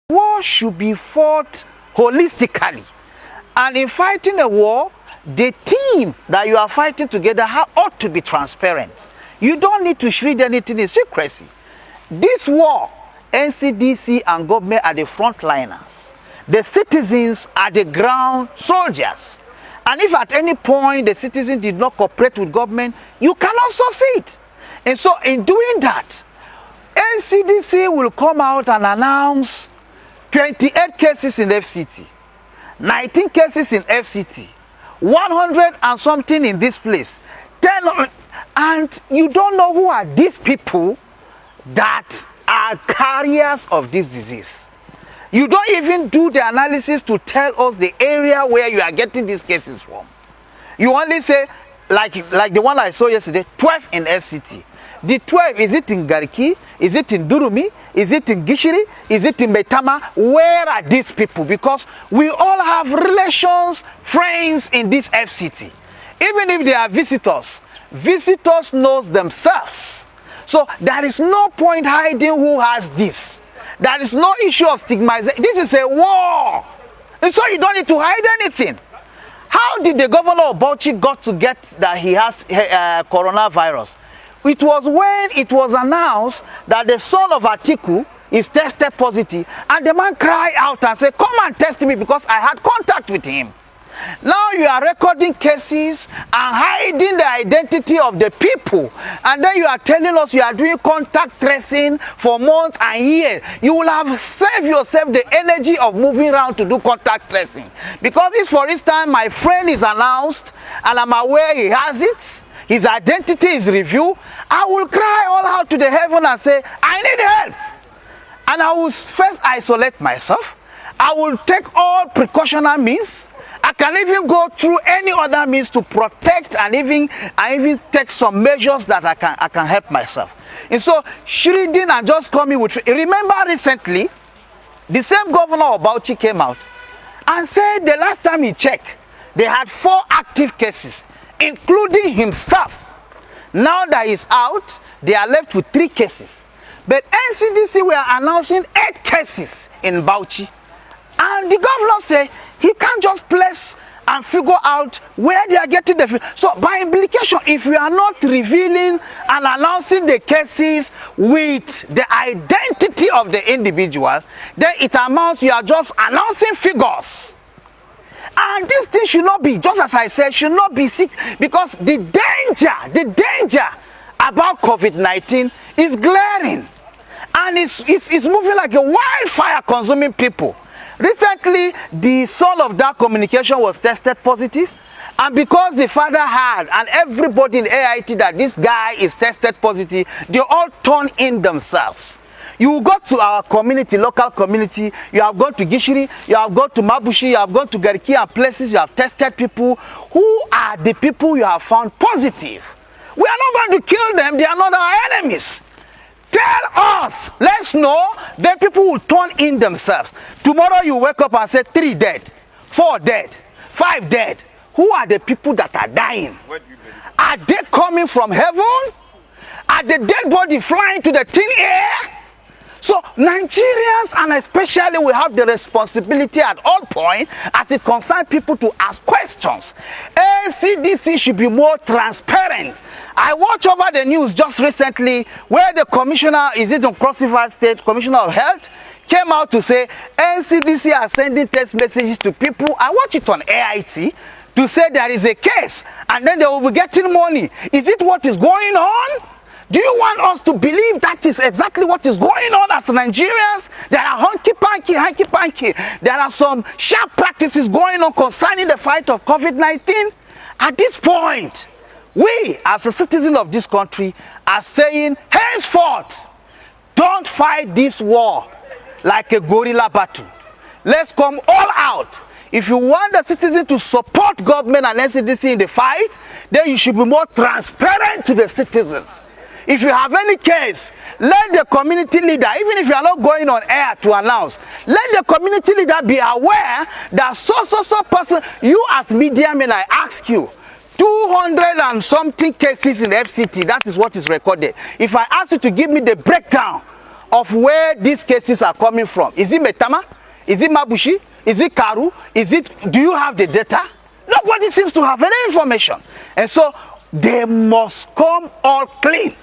War should be fought holistically. And in fighting a war, the team that you are fighting together ought to be transparent. You don't need to shred anything in secrecy. This war, NCDC and government are the frontliners. The citizens are the ground soldiers. And if at any point the citizen did not cooperate with government, you cannot succeed. And so in doing that, NCDC will come out and announce 28 cases in FCT, 19 cases in FCT, 100 and something in this place, 10, and you don't know who are these people that are carriers of this disease. You don't even do the analysis to tell us the area where you are getting these cases from. You only say, like the one I saw yesterday, 12 in FCT. The 12, is it in Gariki? Is it in Durumi? Is it in Gishiri? Is it in Metama? Where are these people? Because we all have relations, friends in this FCT. Even if they are visitors knows themselves. So there is no point hiding who has this. There is no issue of stigmatization. This is a war. And so you don't need to hide anything. How did the governor of Bauchi got to get that he has coronavirus? It was when it was announced that the son of Atiku is tested positive, and the man cried out and said, "Come and test me because I had contact with him." Now you are recording cases and hiding the identity of the people, and then you are telling us you are doing contact tracing for months and years. You will have saved yourself the energy of moving around to do contact tracing. Because if, for instance, my friend is announced and I'm aware he has it, his identity is revealed, I will cry all out to the heaven and say, I need help. And I will first isolate myself. I will take all precautionary means. I can even go through any other means to protect and even take some measures that I can help myself. And so shredding and just coming with, remember recently, the same governor of Bauchi came out and said the last time he checked, they had 4 active cases, including himself. Now that he's out, they are left with 3 cases. But NCDC were announcing 8 cases in Bauchi. And the governor said he can't just place and figure out where they are getting the. So by implication, if we are not revealing and announcing the cases with the identity of the individual, then it amounts, you are just announcing figures. And this thing should not be, just as I said, should not be sick, because the danger about COVID-19 is glaring. And it's moving like a wildfire consuming people. Recently, the son of that communication was tested positive. And because the father had, and everybody in AIT, that this guy is tested positive, they all turn in themselves. You go to our community, local community, you have gone to Gishiri, you have gone to Mabushi, you have gone to Gariki and places, you have tested people. Who are the people you have found positive? We are not going to kill them, they are not our enemies. Tell us, let's know, then people will turn in themselves. Tomorrow you wake up and say 3 dead, 4 dead, 5 dead. Who are the people that are dying? Are they coming from heaven? Are the dead body flying to the thin air? So Nigerians, and especially, we have the responsibility at all points as it concerns people to ask questions. NCDC should be more transparent. I watched over the news just recently where the commissioner, is it on Cross River State, Commissioner of Health, came out to say NCDC are sending text messages to people. I watched it on AIT to say there is a case and then they will be getting money. Is it what is going on? Do you want us to believe that is exactly what is going on as Nigerians? There are hanky-panky. There are some sharp practices going on concerning the fight of COVID-19. At this point, we, as a citizen of this country, are saying, henceforth, don't fight this war like a guerrilla battle. Let's come all out. If you want the citizen to support government and NCDC in the fight, then you should be more transparent to the citizens. If you have any case, let the community leader, even if you are not going on air to announce, let the community leader be aware that so person, you as media men, I ask you, 200 and something cases in FCT, that is what is recorded. If I ask you to give me the breakdown of where these cases are coming from. Is it Metama? Is it Mabushi? Is it Karu? Do you have the data? Nobody seems to have any information. And so they must come all clean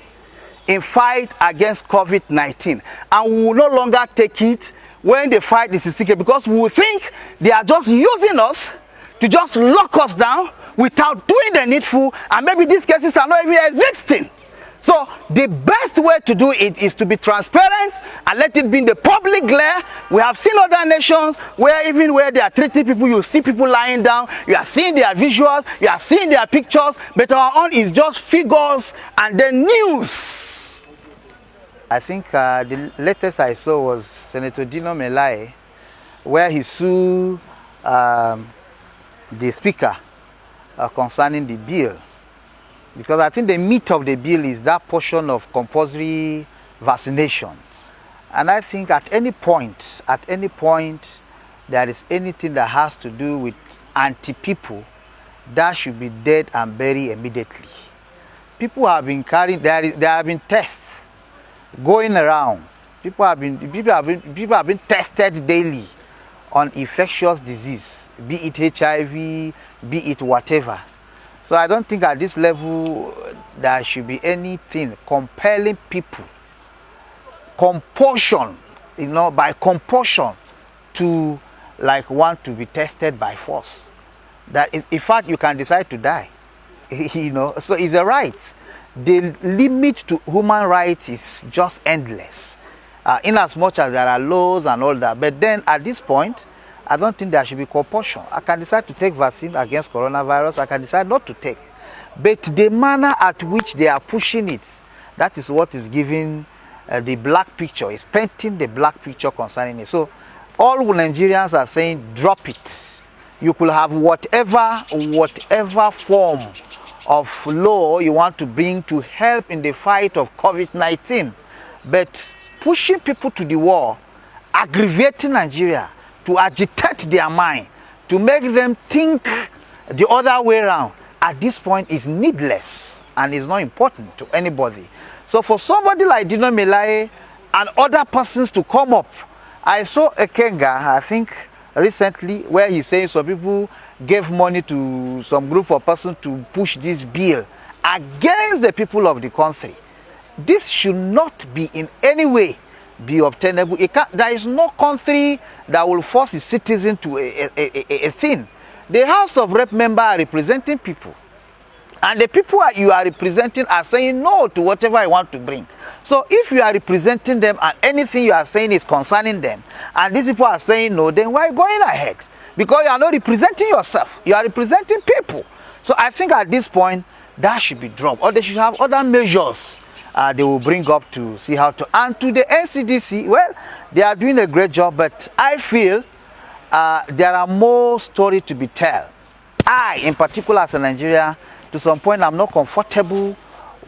in fight against COVID-19. And we will no longer take it when the fight is in secret, because we will think they are just using us to just lock us down without doing the needful, and maybe these cases are not even existing. So the best way to do it is to be transparent and let it be in the public glare. We have seen other nations where even where they are treating people, you see people lying down, you are seeing their visuals, you are seeing their pictures, but our own is just figures and then news. I think the latest I saw was Senator Dino Melaye, where he sued the speaker concerning the bill. Because I think the meat of the bill is that portion of compulsory vaccination. And I think at any point there is anything that has to do with anti-people, that should be dead and buried immediately. People have been carrying, there have been tests going around. People have been tested daily on infectious disease, be it HIV, be it whatever. So I don't think at this level there should be anything compelling people, compulsion, by compulsion to want to be tested by force. That is, in fact, you can decide to die. So it's a right. The limit to human rights is just endless, in as much as there are laws and all that. But then at this point, I don't think there should be compulsion. I can decide to take vaccine against coronavirus. I can decide not to take. But the manner at which they are pushing it, that is what is giving the black picture, is painting the black picture concerning it. So all Nigerians are saying, drop it. You could have whatever form of law you want to bring to help in the fight of COVID-19. But pushing people to the wall, aggravating Nigeria, to agitate their mind, to make them think the other way around, at this point is needless and is not important to anybody. So for somebody like Dino Melaye and other persons to come up, I saw a Kenga, I think recently, where he's saying some people gave money to some group of persons to push this bill against the people of the country. This should not be in any way be obtainable. There is no country that will force its citizen to a thing. The House of Rep members are representing people, and the people you are representing are saying no to whatever I want to bring. So if you are representing them and anything you are saying is concerning them, and these people are saying no, then why going ahead? Because you are not representing yourself, you are representing people. So I think at this point that should be dropped, or they should have other measures they will bring up to see how to. And to the NCDC, well, they are doing a great job, but I feel there are more stories to be told. I, in particular as a Nigerian, to some point I'm not comfortable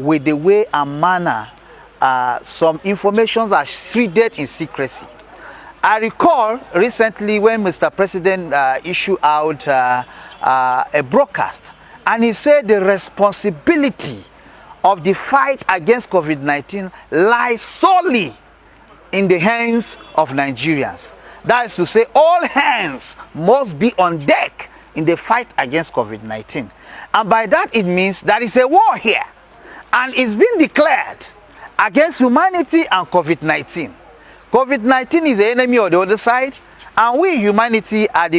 with the way and manner some informations are shredded in secrecy. I recall recently when Mr. President issued out a broadcast, and he said the responsibility of the fight against COVID-19 lies solely in the hands of Nigerians. That is to say, all hands must be on deck in the fight against COVID-19. And by that it means there is a war here, and it's been declared against humanity and COVID-19. COVID-19 is the enemy of the other side, and we, humanity, are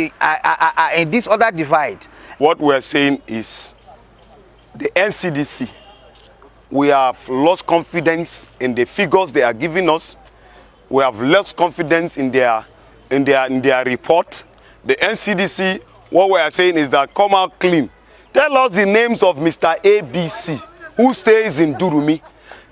in this other divide. What we're saying is the NCDC, we have lost confidence in the figures they are giving us. We have lost confidence in their report. The NCDC, what we are saying is that come out clean. Tell us the names of Mr. ABC who stays in Durumi.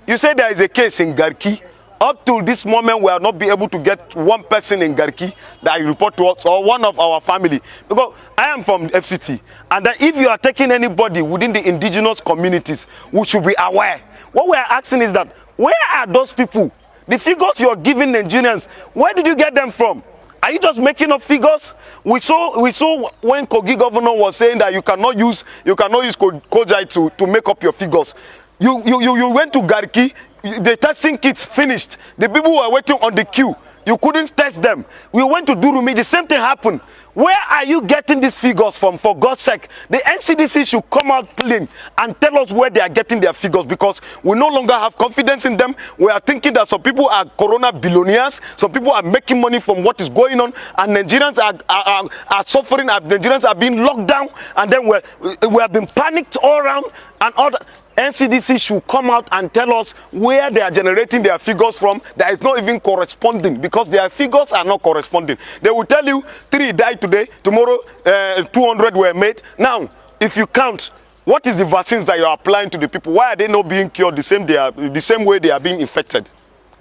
You say there is a case in Garki. Up till this moment, we have not been able to get one person in Garki that report to us, or one of our family. Because I am from FCT, and that if you are taking anybody within the indigenous communities, we should be aware. What we are asking is that, where are those people? The figures you are giving Nigerians, where did you get them from? Are you just making up figures? We saw when Kogi governor was saying that you cannot use Kojai to make up your figures. You went to Garki. the testing kits finished. The people who were waiting on the queue, you couldn't test them. We went to Durumi, the same thing happened. Where are you getting these figures from, for God's sake? The NCDC should come out clean and tell us where they are getting their figures, because we no longer have confidence in them. We are thinking that some people are corona billionaires, some people are making money from what is going on, and Nigerians are suffering, and Nigerians are being locked down, and then we have been panicked all around, and all that. NCDC should come out and tell us where they are generating their figures from that is not even corresponding, because their figures are not corresponding. They will tell you 3 died today, tomorrow 200 were made. Now, if you count, what is the vaccines that you are applying to the people? Why are they not being cured the same way they are being infected?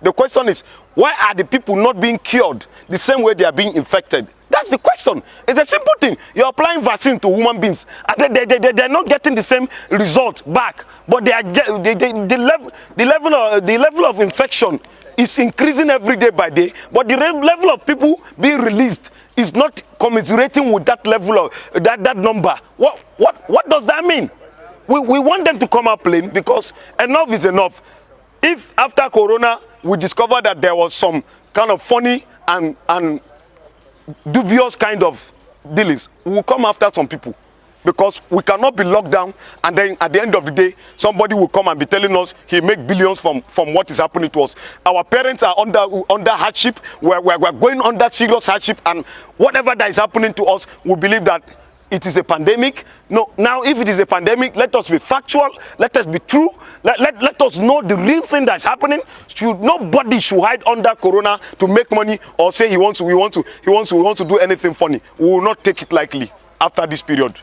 The question is, why are the people not being cured the same way they are being infected? That's the question. It's a simple thing. You're applying vaccine to human beings, and they're not getting the same result back. But the level of infection is increasing every day by day. But the level of people being released is not commiserating with that level of that number. What does that mean? We want them to come up plain, because enough is enough. If after Corona we discover that there was some kind of funny and dubious kind of dealings, we will come after some people, because we cannot be locked down and then at the end of the day somebody will come and be telling us he make billions from what is happening to us. Our parents are under hardship. We're going under serious hardship, and whatever that is happening to us, we believe that it is a pandemic. No, now if it is a pandemic, let us be factual, let us be true, let us know the real thing that's happening. Nobody should hide under Corona to make money or say he wants to do anything funny. We will not take it lightly after this period.